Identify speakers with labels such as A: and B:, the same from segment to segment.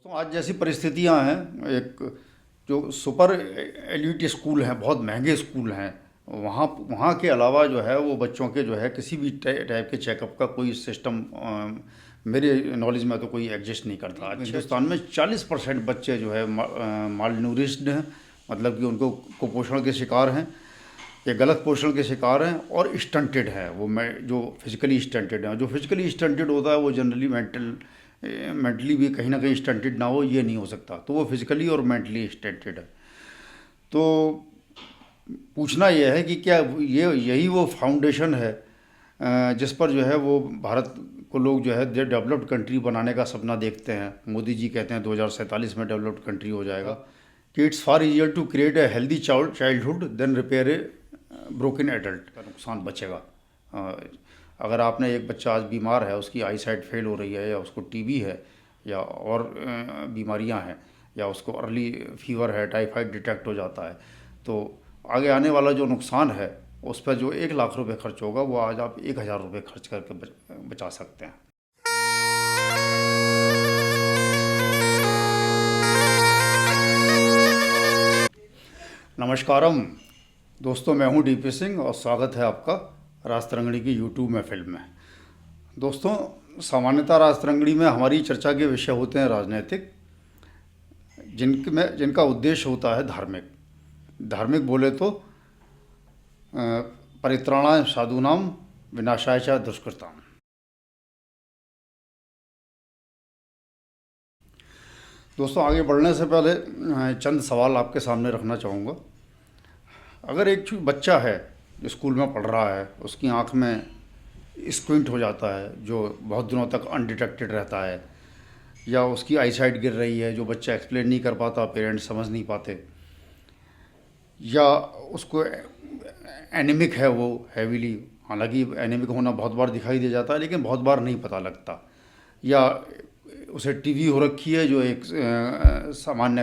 A: दोस्तों आज जैसी परिस्थितियां हैं, एक जो सुपर एलिट स्कूल हैं, बहुत महंगे स्कूल हैं, वहाँ वहाँ के अलावा जो है वो बच्चों के जो है किसी भी टाइप के चेकअप का कोई सिस्टम मेरे नॉलेज में तो कोई एग्जिस्ट नहीं करता। हिंदुस्तान में 40% बच्चे जो है माल न्यूरिश्ड हैं, मतलब कि उनको कुपोषण के शिकार हैं या गलत पोषण के शिकार हैं और स्टंटेड है। वो मैं जो फिजिकली स्टंटेड है, जो फिजिकली स्टंटेड होता है वो जनरली मेंटली भी कहीं ना कहीं स्टंटेड ना हो, ये नहीं हो सकता। तो वो फिजिकली और मेंटली स्टंटेड है। तो पूछना यह है कि क्या ये यही वो फाउंडेशन है जिस पर जो है वो भारत को लोग जो है डेवलप्ड कंट्री बनाने का सपना देखते हैं। मोदी जी कहते हैं 2047 में डेवलप्ड कंट्री हो जाएगा, कि it's far easier to create a healthy childhood than repair a broken adult. का नुकसान बचेगा। अगर आपने एक बच्चा आज बीमार है, उसकी आई साइट फेल हो रही है, या उसको टीबी है, या और बीमारियां हैं, या उसको अर्ली फीवर है, टाइफाइड डिटेक्ट हो जाता है, तो आगे आने वाला जो नुकसान है उस पर जो 1 लाख रुपए खर्च होगा वो आज आप 1,000 रुपये खर्च करके बचा सकते हैं। नमस्कारम दोस्तों, मैं हूं डीपी सिंह और स्वागत है आपका राज तरंगड़ी की यूट्यूब में फिल्म में। दोस्तों, सामान्यतः राज तरंगड़ी में हमारी चर्चा के विषय होते हैं राजनीतिक, जिनका उद्देश्य होता है धार्मिक। धार्मिक बोले तो परित्राणाय साधूनाम विनाशाय च दुष्कृताम। दोस्तों, आगे बढ़ने से पहले चंद सवाल आपके सामने रखना चाहूँगा। अगर एक बच्चा है जो स्कूल में पढ़ रहा है, उसकी आँख में स्क्विंट हो जाता है जो बहुत दिनों तक अनडिटेक्टेड रहता है, या उसकी आई साइट गिर रही है जो बच्चा एक्सप्लेन नहीं कर पाता, पेरेंट्स समझ नहीं पाते, या उसको एनीमिक है वो हैवीली, हालांकि एनीमिक होना बहुत बार दिखाई दे जाता है लेकिन बहुत बार नहीं पता लगता, या उसे टीवी हो रखी है जो एक सामान्य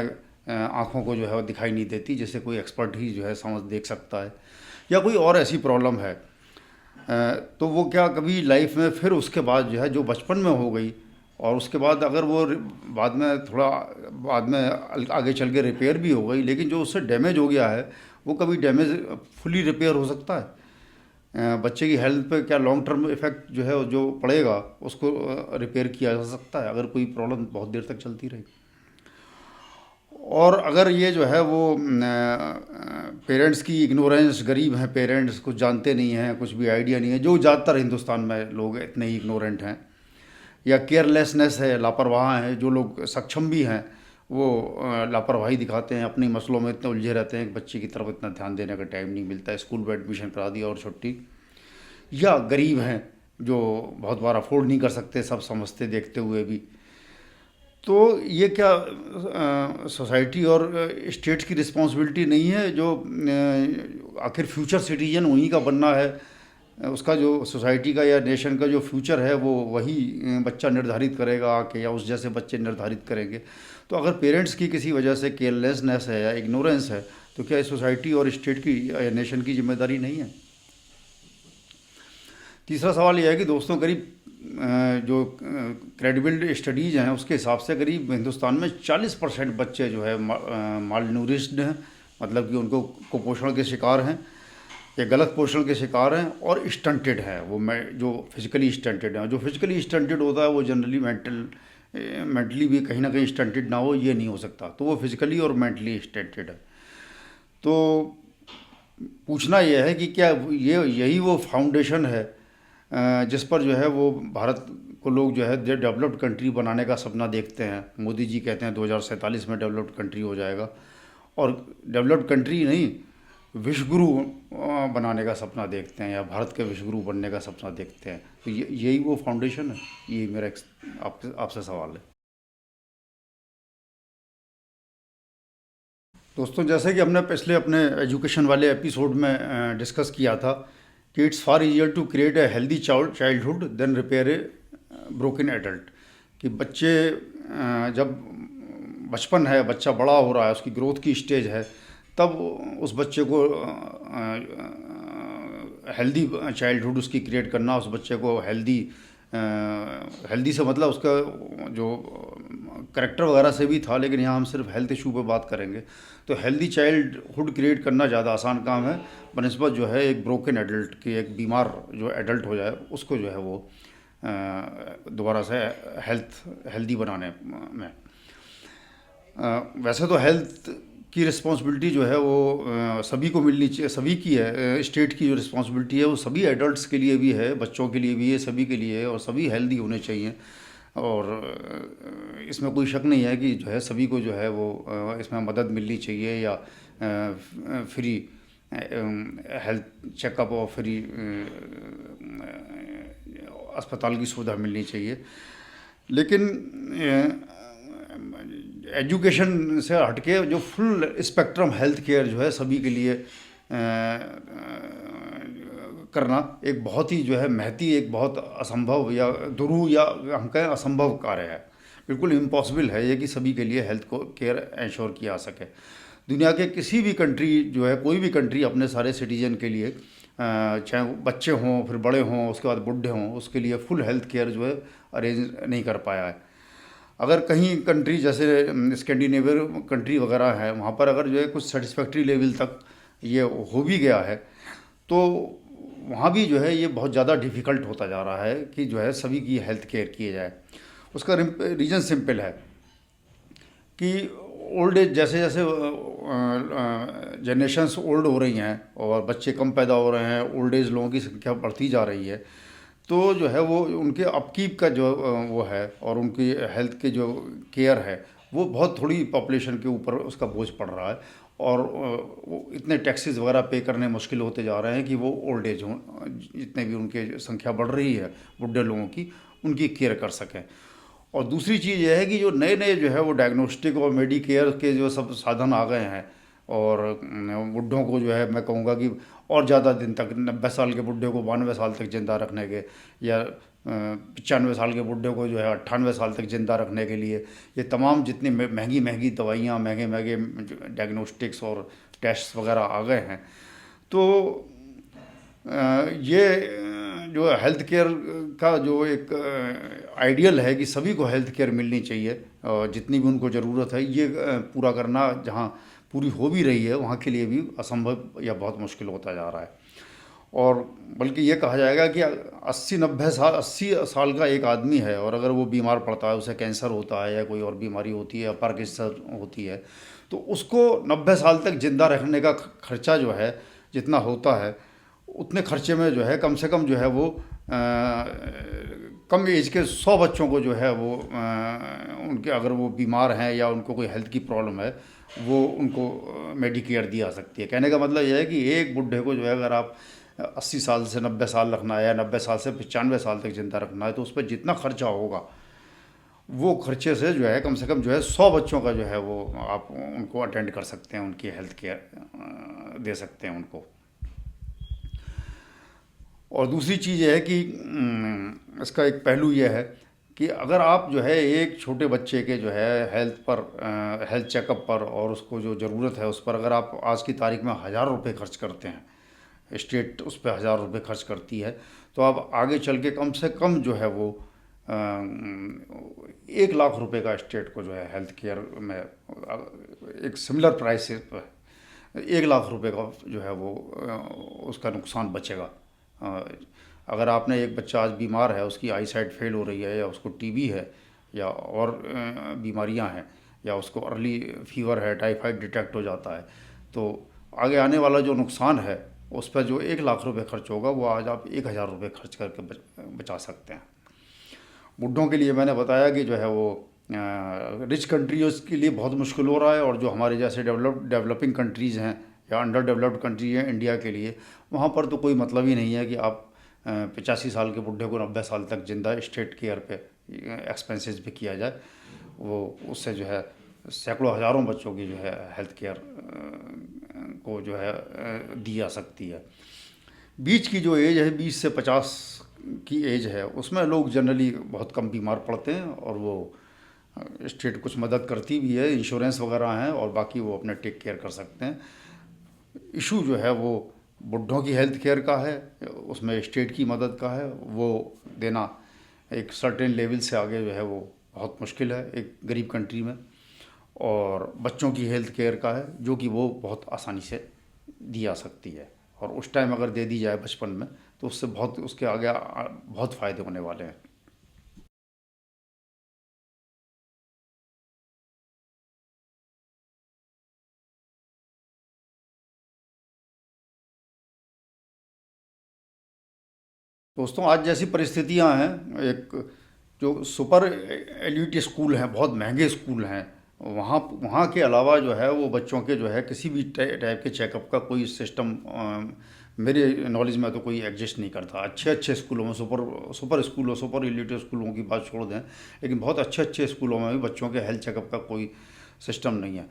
A: आँखों को जो है वो दिखाई नहीं देती, जैसे कोई एक्सपर्ट ही जो है समझ देख सकता है, या कोई और ऐसी प्रॉब्लम है, तो वो क्या कभी लाइफ में फिर उसके बाद जो है जो बचपन में हो गई और उसके बाद अगर वो बाद में आगे चल के रिपेयर भी हो गई, लेकिन जो उससे डैमेज हो गया है वो कभी डैमेज फुली रिपेयर हो सकता है? बच्चे की हेल्थ पे क्या लॉन्ग टर्म इफेक्ट जो है जो पड़ेगा उसको रिपेयर किया जा सकता है अगर कोई प्रॉब्लम बहुत देर तक चलती रही? और अगर ये जो है वो पेरेंट्स की इग्नोरेंस, गरीब हैं पेरेंट्स, कुछ जानते नहीं हैं, कुछ भी आइडिया नहीं है, जो ज़्यादातर हिंदुस्तान में लोग इतने ही इग्नोरेंट हैं, या केयरलेसनेस है, लापरवाह हैं, जो लोग सक्षम भी हैं वो लापरवाही दिखाते हैं, अपने मसलों में इतने उलझे रहते हैं कि बच्चे की तरफ इतना ध्यान देने का टाइम नहीं मिलता है, स्कूल में एडमिशन करा दिया और छुट्टी। या गरीब हैं जो बहुत बार अफोर्ड नहीं कर सकते सब समझते देखते हुए भी। तो ये क्या सोसाइटी और स्टेट की रिस्पॉन्सिबिलिटी नहीं है जो आखिर फ्यूचर सिटीजन उन्हीं का बनना है, उसका जो सोसाइटी का या नेशन का जो फ्यूचर है वो वही बच्चा निर्धारित करेगा आके, या उस जैसे बच्चे निर्धारित करेंगे? तो अगर पेरेंट्स की किसी वजह से केयरलेसनेस है या इग्नोरेंस है तो क्या सोसाइटी और स्टेट की या नेशन की जिम्मेदारी नहीं है? तीसरा सवाल यह है कि दोस्तों, करीब जो क्रेडिबल स्टडीज़ हैं उसके हिसाब से करीब हिंदुस्तान में 40% बच्चे जो है माल न्यूरिश्ड हैं, मतलब कि उनको कुपोषण के शिकार हैं या गलत पोषण के शिकार हैं और स्टंटेड है। वो मैं जो फिजिकली स्टंटेड हैं, जो फिजिकली स्टंटेड होता है वो जनरली मेंटली भी कहीं ना कहीं स्टंटेड ना हो, ये नहीं हो सकता। तो वो फिजिकली और मेंटली स्टंटेड है। तो पूछना यह है कि क्या ये यही वो फाउंडेशन है जिस पर जो है वो भारत को लोग जो है डेवलप्ड कंट्री बनाने का सपना देखते हैं। मोदी जी कहते हैं 2047 में डेवलप्ड कंट्री हो जाएगा, और डेवलप्ड कंट्री नहीं, विश्वगुरु बनाने का सपना देखते हैं, या भारत के विश्वगुरु बनने का सपना देखते हैं। तो यही वो फाउंडेशन है? ये मेरा आपसे सवाल है। दोस्तों, जैसे कि हमने पिछले अपने एजुकेशन वाले एपिसोड में डिस्कस किया था कि it's far easier to create a healthy childhood than repair a broken adult. कि बच्चे जब बचपन है, बच्चा बड़ा हो रहा है, उसकी ग्रोथ की स्टेज है, तब उस बच्चे को हेल्दी चाइल्डहुड उसकी क्रिएट करना, उस बच्चे को हेल्दी से मतलब उसका जो करैक्टर वगैरह से भी था, लेकिन यहाँ हम सिर्फ हेल्थ इशू पे बात करेंगे। तो हेल्दी चाइल्डहुड क्रिएट करना ज़्यादा आसान काम है बनस्बत जो है एक ब्रोकन एडल्ट की, एक बीमार जो एडल्ट हो जाए उसको जो है वो दोबारा से हेल्दी बनाने में। वैसे तो हेल्थ की रिस्पॉन्सिबिलिटी जो है वो सभी को मिलनी चाहिए, सभी की है। स्टेट की जो रिस्पॉन्सिबिलिटी है वो सभी एडल्ट्स के लिए भी है, बच्चों के लिए भी है, सभी के लिए है, और सभी हेल्दी होने चाहिए। और इसमें कोई शक नहीं है कि जो है सभी को जो है वो इसमें मदद मिलनी चाहिए, या फ्री हेल्थ चेकअप और फ्री अस्पताल की सुविधा मिलनी चाहिए। लेकिन एजुकेशन से हटके जो फुल स्पेक्ट्रम हेल्थ केयर जो है सभी के लिए करना एक बहुत ही जो है महती, एक बहुत असंभव या दुरूह या हम कहें असंभव कार्य है। बिल्कुल इम्पॉसिबल है ये कि सभी के लिए हेल्थ को केयर इंश्योर किया जा सके। दुनिया के किसी भी कंट्री जो है, कोई भी कंट्री अपने सारे सिटीजन के लिए चाहे वो बच्चे हों, फिर बड़े हों, उसके बाद बुढ़े हों, उसके लिए फुल हेल्थ केयर जो है अरेंज नहीं कर पाया है। अगर कहीं कंट्री जैसे स्कैंडिनेवियन कंट्री वगैरह है, वहाँ पर अगर जो है कुछ सेटिस्फैक्ट्री लेवल तक ये हो भी गया है, तो वहाँ भी जो है ये बहुत ज़्यादा डिफ़िकल्ट होता जा रहा है कि जो है सभी की हेल्थ केयर किए जाए। उसका रीज़न सिंपल है कि ओल्ड एज जैसे जैसे जनरेशन्स ओल्ड हो रही हैं और बच्चे कम पैदा हो रहे हैं, ओल्ड एज लोगों की संख्या बढ़ती जा रही है, तो जो है वो उनके अपकीप का जो वो है और उनकी हेल्थ के जो केयर है वो बहुत थोड़ी पॉपुलेशन के ऊपर उसका बोझ पड़ रहा है। और वो इतने टैक्सेस वगैरह पे करने मुश्किल होते जा रहे हैं कि वो ओल्ड एज हों, जितने भी उनके संख्या बढ़ रही है बुढ़े लोगों की, उनकी केयर कर सकें। और दूसरी चीज़ यह है कि जो नए नए जो है वो डायग्नोस्टिक और मेडिकेयर के जो सब साधन आ गए हैं, और बुढ़ों को जो है मैं कहूँगा कि और ज़्यादा दिन तक, 90 साल के बुढ़े को 92 साल तक ज़िंदा रखने के, या 95 साल के बुढ़े को जो है 98 साल तक ज़िंदा रखने के लिए ये तमाम जितनी महंगी महंगी दवाइयाँ, महंगे महंगे डायग्नोस्टिक्स और टेस्ट वगैरह आ गए हैं। तो ये जो हेल्थ केयर का जो एक आइडियल है कि सभी को हेल्थ केयर मिलनी चाहिए और जितनी भी उनको ज़रूरत है, ये पूरा करना जहाँ पूरी हो भी रही है वहाँ के लिए भी असंभव या बहुत मुश्किल होता जा रहा है। और बल्कि ये कहा जाएगा कि 80 साल का एक आदमी है और अगर वो बीमार पड़ता है, उसे कैंसर होता है या कोई और बीमारी होती है या पार्किंसन होती है, तो उसको 90 साल तक ज़िंदा रखने का खर्चा जो है जितना होता है, उतने खर्चे में जो है कम से कम जो है वो कम एज के 100 बच्चों को जो है वो उनके अगर वो बीमार हैं या उनको कोई हेल्थ की प्रॉब्लम है, वो उनको मेडिकेयर दी जा सकती है। कहने का मतलब यह है कि एक बुढ़े को जो है अगर आप 80 साल से 90 साल रखना है या 90 साल से 95 साल तक ज़िंदा रखना है, तो उस पर जितना खर्चा होगा वो खर्चे से जो है कम जो है 100 बच्चों का जो है वो आप उनको अटेंड कर सकते हैं, उनकी हेल्थ केयर दे सकते हैं उनको। और दूसरी चीज़ ये है कि इसका एक पहलू ये है कि अगर आप जो है एक छोटे बच्चे के जो है हेल्थ चेकअप पर और उसको जो ज़रूरत है उस पर अगर आप आज की तारीख में 1000 रुपये खर्च करते हैं, स्टेट उस पर 1000 रुपये खर्च करती है, तो आप आगे चल के कम से कम जो है वो 1 लाख रुपए का स्टेट को जो है हेल्थ केयर में एक सिमिलर प्राइस से 1 लाख रुपए का जो है वो उसका नुकसान बचेगा। अगर आपने एक बच्चा आज बीमार है, उसकी आई साइट फेल हो रही है या उसको टीबी है या और बीमारियां हैं या उसको अर्ली फीवर है, टाइफाइड डिटेक्ट हो जाता है, तो आगे आने वाला जो नुकसान है उस पर जो 1 लाख रुपए खर्च होगा वो आज आप 1000 रुपये खर्च करके बचा सकते हैं। बुढ़ों के लिए मैंने बताया कि जो है वो रिच कंट्रीज़ के लिए बहुत मुश्किल हो रहा है, और जो हमारे जैसे डेवलपिंग कंट्रीज़ हैं या अंडर डेवलप्ड कंट्री है इंडिया के लिए, वहाँ पर तो कोई मतलब ही नहीं है कि आप 85 साल के बुढ़े को 90 साल तक जिंदा स्टेट केयर पे एक्सपेंसेस पे किया जाए। वो उससे जो है सैकड़ों हज़ारों बच्चों की जो है हेल्थ केयर को जो है दी जा सकती है। बीच की जो एज है 20 से 50 की एज है, उसमें लोग जनरली बहुत कम बीमार पड़ते हैं और वो स्टेट कुछ मदद करती भी है, इंश्योरेंस वगैरह हैं और बाकी वो अपने टेक केयर कर सकते हैं। इशू जो है वो बुढ़ों की हेल्थ केयर का है, उसमें स्टेट की मदद का है, वो देना एक सर्टेन लेवल से आगे जो है वो बहुत मुश्किल है एक गरीब कंट्री में। और बच्चों की हेल्थ केयर का है जो कि वो बहुत आसानी से दी जा सकती है, और उस टाइम अगर दे दी जाए बचपन में तो उससे बहुत उसके आगे बहुत फ़ायदे होने वाले हैं। दोस्तों, आज जैसी परिस्थितियां हैं, एक जो सुपर एलिट स्कूल हैं, बहुत महंगे स्कूल हैं, वहाँ वहाँ के अलावा जो है वो बच्चों के जो है किसी भी टाइप के चेकअप का कोई सिस्टम मेरे नॉलेज में तो कोई एग्जिस्ट नहीं करता। अच्छे अच्छे स्कूलों में, सुपर सुपर स्कूलों, सुपर एलिट स्कूलों की बात छोड़ दें, लेकिन बहुत अच्छे अच्छे स्कूलों में भी बच्चों के हेल्थ चेकअप का कोई सिस्टम नहीं है।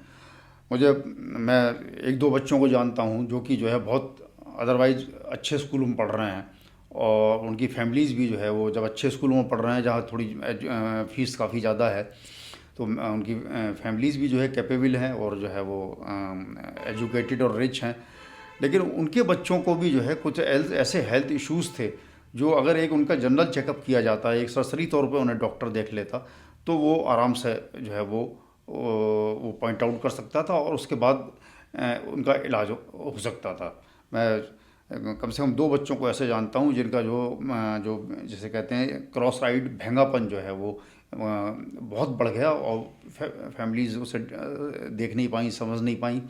A: मुझे मैं एक दो बच्चों को जानता हूँ जो कि जो है बहुत अदरवाइज अच्छे स्कूलों में पढ़ रहे हैं, और उनकी फैमिलीज़ भी जो है वो जब अच्छे स्कूलों में पढ़ रहे हैं जहाँ थोड़ी फीस काफ़ी ज़्यादा है, तो उनकी फैमिलीज़ भी जो है कैपेबल हैं और जो है वो एजुकेटेड और रिच हैं। लेकिन उनके बच्चों को भी जो है कुछ ऐसे हेल्थ इश्यूज़ थे जो अगर एक उनका जनरल चेकअप किया जाता, एक सरसरी तौर पे उन्हें डॉक्टर देख लेता, तो वो आराम से जो है वो पॉइंट आउट कर सकता था और उसके बाद उनका इलाज हो सकता था। मैं कम से कम दो बच्चों को ऐसे जानता हूँ जिनका जो जैसे कहते हैं क्रॉस आइड भेंगापन जो है वो बहुत बढ़ गया, और फैमिलीज उसे देख नहीं पाई, समझ नहीं पाई,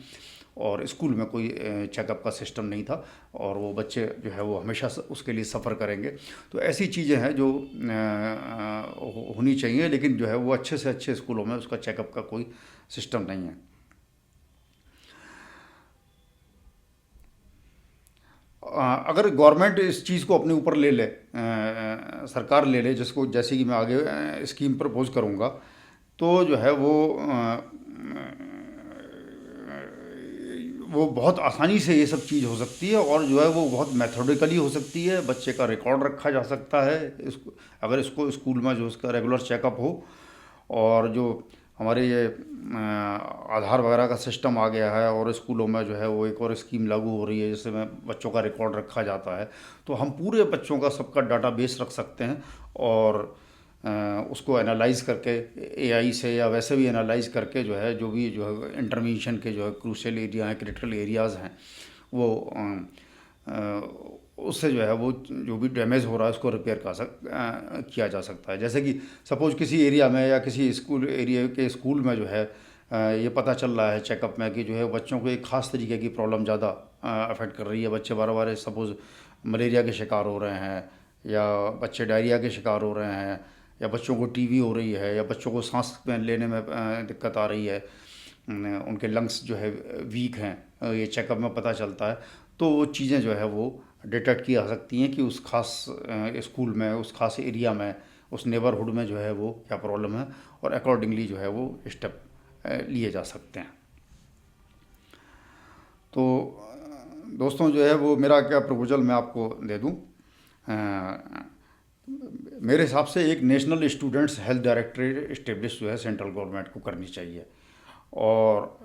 A: और स्कूल में कोई चेकअप का सिस्टम नहीं था, और वो बच्चे जो है वो हमेशा उसके लिए सफ़र करेंगे। तो ऐसी चीज़ें हैं जो होनी चाहिए, लेकिन जो है वो अच्छे से अच्छे स्कूलों में उसका चेकअप का कोई सिस्टम नहीं है। अगर गवर्नमेंट इस चीज़ को अपने ऊपर ले ले, सरकार ले ले, जिसको जैसे कि मैं आगे स्कीम प्रपोज करूँगा, तो जो है वो बहुत आसानी से ये सब चीज़ हो सकती है, और जो है वो बहुत मेथोडिकली हो सकती है। बच्चे का रिकॉर्ड रखा जा सकता है इसको, अगर इसको स्कूल में जो उसका रेगुलर चेकअप हो। और जो हमारे ये आधार वगैरह का सिस्टम आ गया है, और स्कूलों में जो है वो एक और स्कीम लागू हो रही है जिसमें बच्चों का रिकॉर्ड रखा जाता है, तो हम पूरे बच्चों का सबका डाटाबेस रख सकते हैं, और उसको एनालाइज करके एआई से या वैसे भी एनालाइज करके जो है जो भी जो है इंटरवेंशन के जो है क्रूशियल एरिया हैं, क्रिटिकल एरियाज़ हैं, वो उससे जो है वो जो भी डैमेज हो रहा है उसको रिपेयर किया जा सकता है। जैसे कि सपोज किसी एरिया में या किसी स्कूल एरिया के स्कूल में जो है ये पता चल रहा है चेकअप में कि जो है बच्चों को एक ख़ास तरीके की प्रॉब्लम ज़्यादा अफेक्ट कर रही है। बच्चे बार बार सपोज मलेरिया के शिकार हो रहे हैं, या बच्चे डायरिया के शिकार हो रहे हैं, या बच्चों को टीबी हो रही है, या बच्चों को सांस लेने में दिक्कत आ रही है, उनके लंग्स जो है वीक हैं, ये चेकअप में पता चलता है। तो वो चीज़ें जो है वो डिटेक्ट की जा सकती हैं कि उस खास स्कूल में, उस खास एरिया में, उस नेबरहुड में जो है वो क्या प्रॉब्लम है, और अकॉर्डिंगली जो है वो स्टेप लिए जा सकते हैं। तो दोस्तों, जो है वो मेरा क्या प्रपोजल मैं आपको दे दूं। मेरे हिसाब से एक national students health directorate establish जो है सेंट्रल गवर्नमेंट को करनी चाहिए, और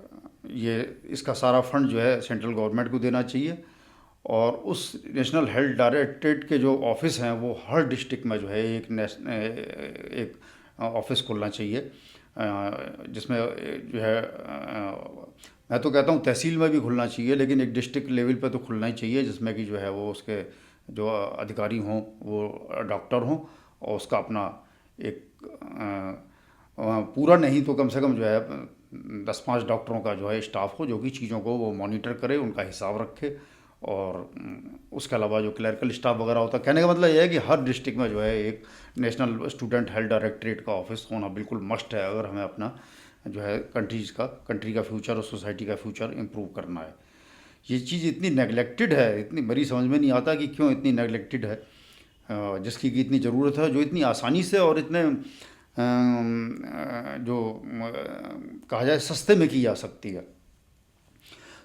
A: ये इसका सारा फंड जो है सेंट्रल गवर्नमेंट को देना चाहिए। और उस नेशनल हेल्थ डायरेक्टरेट के जो ऑफिस हैं वो हर डिस्ट्रिक्ट में जो है एक ऑफिस खुलना चाहिए, जिसमें जो है मैं तो कहता हूँ तहसील में भी खुलना चाहिए, लेकिन एक डिस्ट्रिक्ट लेवल पे तो खुलना ही चाहिए, जिसमें कि जो है वो उसके जो अधिकारी हों वो डॉक्टर हों, और उसका अपना एक पूरा नहीं तो कम से कम जो है 10-5 डॉक्टरों का जो है स्टाफ हो जो कि चीज़ों को वो मॉनिटर करे, उनका हिसाब रखे। और उसके अलावा जो क्लरिकल स्टाफ वगैरह होता है, कहने का मतलब यह है कि हर डिस्ट्रिक्ट में जो है एक नेशनल स्टूडेंट हेल्थ डायरेक्टरेट का ऑफिस होना बिल्कुल मस्ट है, अगर हमें अपना जो है कंट्री का फ्यूचर और सोसाइटी का फ्यूचर इम्प्रूव करना है। ये चीज़ इतनी नेगलेक्टेड है, इतनी मेरी समझ में नहीं आता कि क्यों इतनी नेगलेक्टेड है, जिसकी कि इतनी ज़रूरत है, जो इतनी आसानी से और इतने जो कहा जाए सस्ते में की जा सकती है।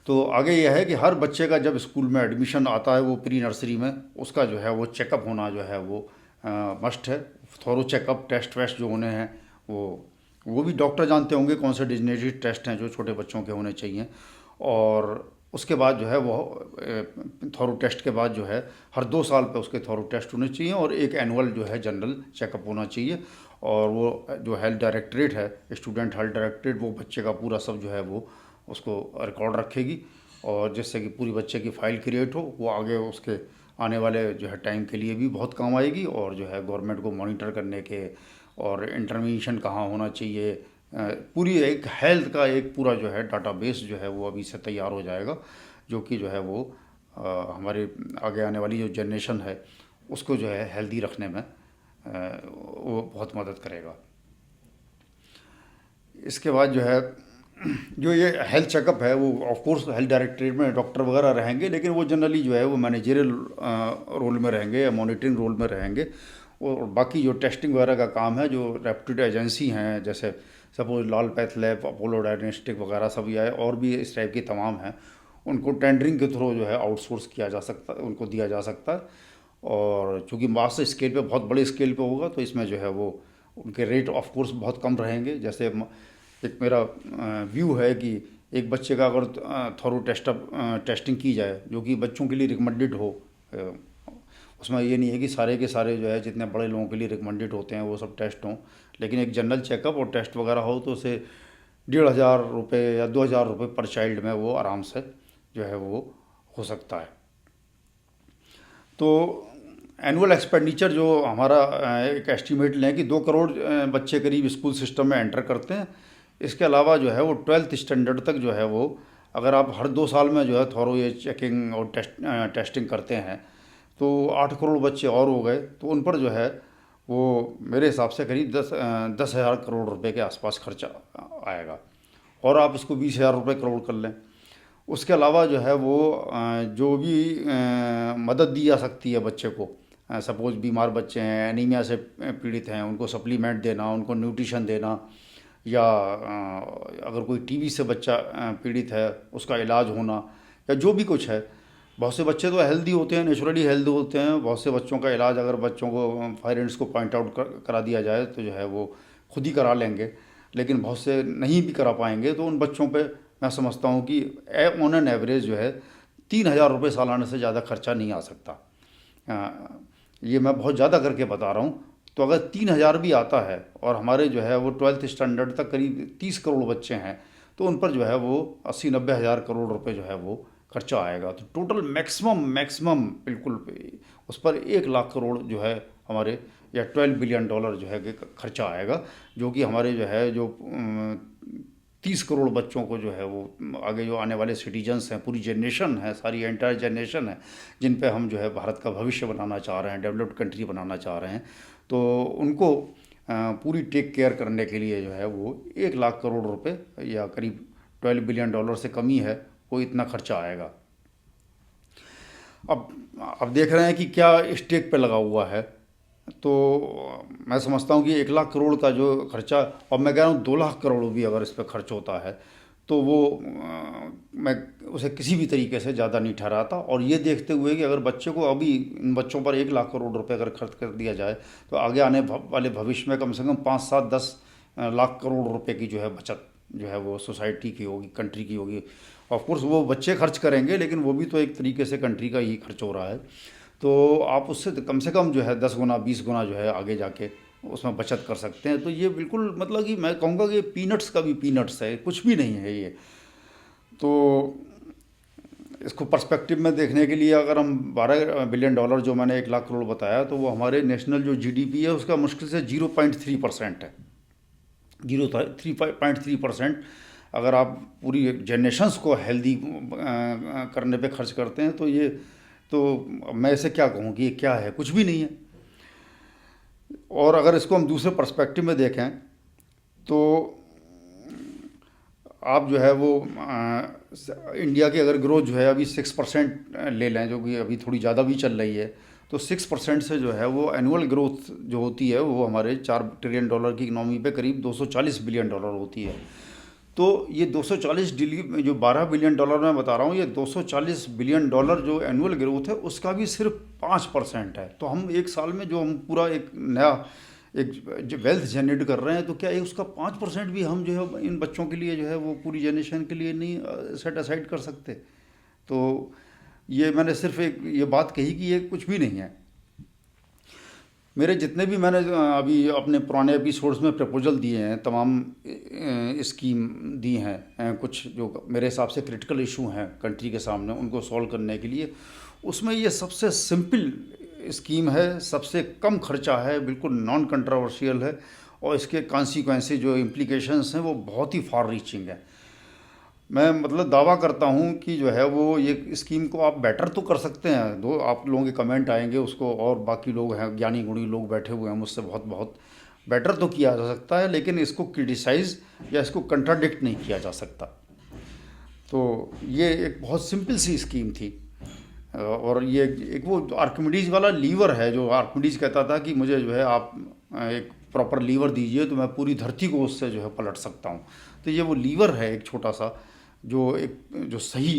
A: तो आगे यह है कि हर बच्चे का जब स्कूल में एडमिशन आता है, वो प्री नर्सरी में, उसका जो है वो चेकअप होना जो है वो मस्ट है। थोरो चेकअप, टेस्ट वेस्ट जो होने हैं वो भी डॉक्टर जानते होंगे कौन से डिजनेटिव टेस्ट हैं जो छोटे बच्चों के होने चाहिए। और उसके बाद जो है वो थोरो टेस्ट के बाद जो है हर 2 साल पे उसके थोरो टेस्ट होने चाहिए, और एक एनुअल जो है जनरल चेकअप होना चाहिए। और वो जो हेल्थ डायरेक्टरेट है, स्टूडेंट हेल्थ डायरेक्टरेट, वो बच्चे का पूरा सब जो है वो उसको रिकॉर्ड रखेगी, और जिससे कि पूरी बच्चे की फ़ाइल क्रिएट हो, वो आगे उसके आने वाले जो है टाइम के लिए भी बहुत काम आएगी, और जो है गवर्नमेंट को मॉनिटर करने के, और इंटरवेंशन कहाँ होना चाहिए, पूरी एक हेल्थ का एक पूरा जो है डाटाबेस जो है वो अभी से तैयार हो जाएगा, जो कि जो है वो हमारे आगे आने वाली जो जनरेशन है उसको जो है हेल्दी रखने में वो बहुत मदद करेगा। इसके बाद जो है जो ये हेल्थ चेकअप है, वो ऑफ कोर्स हेल्थ डायरेक्टरेट में डॉक्टर वगैरह रहेंगे, लेकिन वो जनरली जो है वो मैनेजरियल रोल में रहेंगे या मॉनिटरिंग रोल में रहेंगे। और बाकी जो टेस्टिंग वगैरह का काम है, जो रेप्यूटेड एजेंसी हैं, जैसे सपोज लाल पैथ लैब, अपोलो डायग्नोस्टिक वगैरह सब, या और भी इस टाइप की तमाम हैं, उनको टेंडरिंग के थ्रू जो है आउटसोर्स किया जा सकता, उनको दिया जा सकता है। और चूँकि मास स्केल पे, बहुत बड़े स्केल पे होगा, तो इसमें जो है वो उनके रेट ऑफ कोर्स बहुत कम रहेंगे। जैसे एक मेरा व्यू है कि एक बच्चे का अगर थॉरो टेस्टिंग की जाए, जो कि बच्चों के लिए रिकमेंडेड हो, उसमें ये नहीं है कि सारे के सारे जो है जितने बड़े लोगों के लिए रिकमेंडेड होते हैं वो सब टेस्ट हों, लेकिन एक जनरल चेकअप और टेस्ट वगैरह हो, तो उसे 1,500 रुपये या 2,000 रुपये पर चाइल्ड में वो आराम से जो है वो हो सकता है। तो एनुअल एक्सपेंडिचर जो हमारा एक एस्टीमेट लें कि 2 करोड़ बच्चे करीब स्कूल सिस्टम में एंटर करते हैं। इसके अलावा जो है वो 12th स्टैंडर्ड तक जो है वो, अगर आप हर 2 साल में जो है थॉरो ये चेकिंग और टेस्टिंग करते हैं, तो 8 करोड़ बच्चे और हो गए। तो उन पर जो है वो मेरे हिसाब से करीब 10,000 करोड़ रुपए के आसपास खर्चा आएगा, और आप इसको 20,000 रुपये करोड़ कर लें। उसके अलावा जो है वो जो भी मदद दी जा सकती है बच्चे को, सपोज़ बीमार बच्चे हैं, एनीमिया से पीड़ित हैं, उनको सप्लीमेंट देना, उनको न्यूट्रिशन देना, या अगर कोई टीबी से बच्चा पीड़ित है, उसका इलाज होना, या जो भी कुछ है। बहुत से बच्चे तो हेल्दी होते हैं, नेचुरली हेल्दी होते हैं, बहुत से बच्चों का इलाज अगर बच्चों को पेरेंट्स को पॉइंट आउट करा दिया जाए तो जो है वो खुद ही करा लेंगे, लेकिन बहुत से नहीं भी करा पाएंगे। तो उन बच्चों पे मैं समझता हूँ कि ऑन एन एवरेज जो है 3,000 रुपये सालाना से ज़्यादा खर्चा नहीं आ सकता। ये मैं बहुत ज़्यादा करके बता रहा हूँ। तो अगर 3,000 भी आता है, और हमारे जो है वो 12th स्टैंडर्ड तक करीब 30 करोड़ बच्चे हैं, तो उन पर जो है वो 80-90 हज़ार करोड़ रुपए जो है वो खर्चा आएगा। तो टोटल मैक्सिमम मैक्सिमम बिल्कुल उस पर 1 लाख करोड़ जो है हमारे, या $12 बिलियन जो है कि खर्चा आएगा, जो कि हमारे जो है जो 30 करोड़ बच्चों को जो है वो आगे जो आने वाले सिटीजन्स हैं, पूरी जनरेशन है, सारी एंटायर जनरेशन है, जिन पे हम जो है भारत का भविष्य बनाना चाह रहे हैं, डेवलप्ड कंट्री बनाना चाह रहे हैं, तो उनको पूरी टेक केयर करने के लिए जो है वो 1 लाख करोड़ रुपए, या करीब $12 बिलियन से कम ही है, वो इतना खर्चा आएगा। अब देख रहे हैं कि क्या स्टेक पे लगा हुआ है। तो मैं समझता हूँ कि 1 लाख करोड़ का जो खर्चा, और मैं कह रहा हूँ 2 लाख करोड़ भी अगर इस पर खर्च होता है, तो वो मैं उसे किसी भी तरीके से ज़्यादा नहीं ठहराता। और ये देखते हुए कि अगर बच्चे को अभी, इन बच्चों पर 1 लाख करोड़ रुपए अगर खर्च कर दिया जाए, तो आगे आने वाले भविष्य में कम से कम 5-7-10 लाख करोड़ रुपए की जो है बचत जो है वो सोसाइटी की होगी, कंट्री की होगी। ऑफ कोर्स वो बच्चे खर्च करेंगे, लेकिन वो भी तो एक तरीके से कंट्री का ही खर्च हो रहा है। तो आप उससे कम से कम जो है 10 गुना 20 गुना जो है आगे जाके उसमें बचत कर सकते हैं। तो ये बिल्कुल, मतलब कि मैं कहूँगा कि पीनट्स का भी पीनट्स है, कुछ भी नहीं है ये। तो इसको पर्सपेक्टिव में देखने के लिए अगर हम $12 बिलियन जो मैंने 1 लाख करोड़ बताया, तो वो हमारे नेशनल जो जीडीपी है उसका मुश्किल से 0.3% है। 0.3% अगर आप पूरी जनरेशन्स को हेल्दी करने पे खर्च करते हैं, तो ये, तो मैं इसे क्या कहूँ कि ये क्या है, कुछ भी नहीं है। और अगर इसको हम दूसरे पर्सपेक्टिव में देखें, तो आप जो है वो इंडिया की अगर ग्रोथ जो है अभी 6% ले लें, जो कि अभी थोड़ी ज़्यादा भी चल रही है, तो 6% से जो है वो एनुअल ग्रोथ जो होती है वो हमारे $4 ट्रिलियन की इकनॉमी पे करीब $240 बिलियन होती है। तो ये 240 डिली जो $12 बिलियन मैं बता रहा हूँ, ये $240 बिलियन जो एनुअल ग्रोथ है उसका भी सिर्फ 5% है। तो हम एक साल में जो हम पूरा एक नया एक जो वेल्थ जनरेट कर रहे हैं, तो क्या ये उसका 5% भी हम जो है इन बच्चों के लिए जो है वो पूरी जनरेशन के लिए नहीं सेट असाइड कर सकते? तो ये मैंने सिर्फ एक ये बात कही कि ये कुछ भी नहीं है। मेरे जितने भी मैंने अभी अपने पुराने एपिसोड्स में प्रपोजल दिए हैं, तमाम स्कीम दी हैं, कुछ जो मेरे हिसाब से क्रिटिकल इशू हैं कंट्री के सामने उनको सॉल्व करने के लिए, उसमें ये सबसे सिंपल स्कीम है, सबसे कम खर्चा है, बिल्कुल नॉन कंट्रोवर्शियल है, और इसके कॉन्सिक्वेंसेस जो इम्प्लीकेशंस हैं वो बहुत ही फार रीचिंग है। मैं मतलब दावा करता हूँ कि जो है वो ये स्कीम को आप बेटर तो कर सकते हैं, दो आप लोगों के कमेंट आएंगे उसको, और बाकी लोग हैं, ज्ञानी गुणी लोग बैठे हुए हैं मुझसे, बहुत बहुत बेटर तो किया जा सकता है, लेकिन इसको क्रिटिसाइज या इसको कंट्राडिक्ट नहीं किया जा सकता। तो ये एक बहुत सिंपल सी स्कीम थी। और ये एक वो आर्किमिडीज वाला लीवर है, जो आर्किमिडीज कहता था कि मुझे जो है आप एक प्रॉपर लीवर दीजिए तो मैं पूरी धरती को उससे जो है पलट सकता हूँ। तो ये वो लीवर है एक छोटा सा, जो सही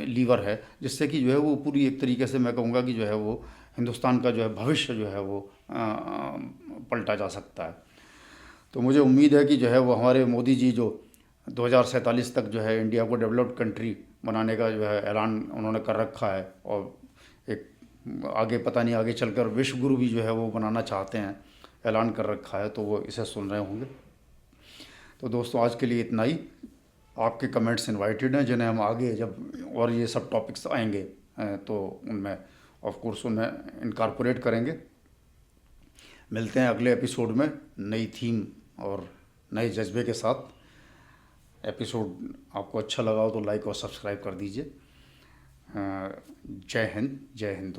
A: लीवर है, जिससे कि जो है वो पूरी एक तरीके से मैं कहूँगा कि जो है वो हिंदुस्तान का जो है भविष्य जो है वो पलटा जा सकता है। तो मुझे उम्मीद है कि जो है वो हमारे मोदी जी जो 2047 तक जो है इंडिया को डेवलप्ड कंट्री बनाने का जो है ऐलान उन्होंने कर रखा है, और एक आगे पता नहीं आगे चलकर विश्व गुरु भी जो है वो बनाना चाहते हैं, ऐलान कर रखा है, तो वो इसे सुन रहे होंगे। तो दोस्तों आज के लिए इतना ही। आपके कमेंट्स इनवाइटेड हैं, जिन्हें हम आगे जब और ये सब टॉपिक्स आएंगे तो उनमें ऑफ कोर्स उनमें इनकारपोरेट करेंगे। मिलते हैं अगले एपिसोड में नई थीम और नए जज्बे के साथ। एपिसोड आपको अच्छा लगा हो तो लाइक और सब्सक्राइब कर दीजिए। जय हिंद, जय हिंदू।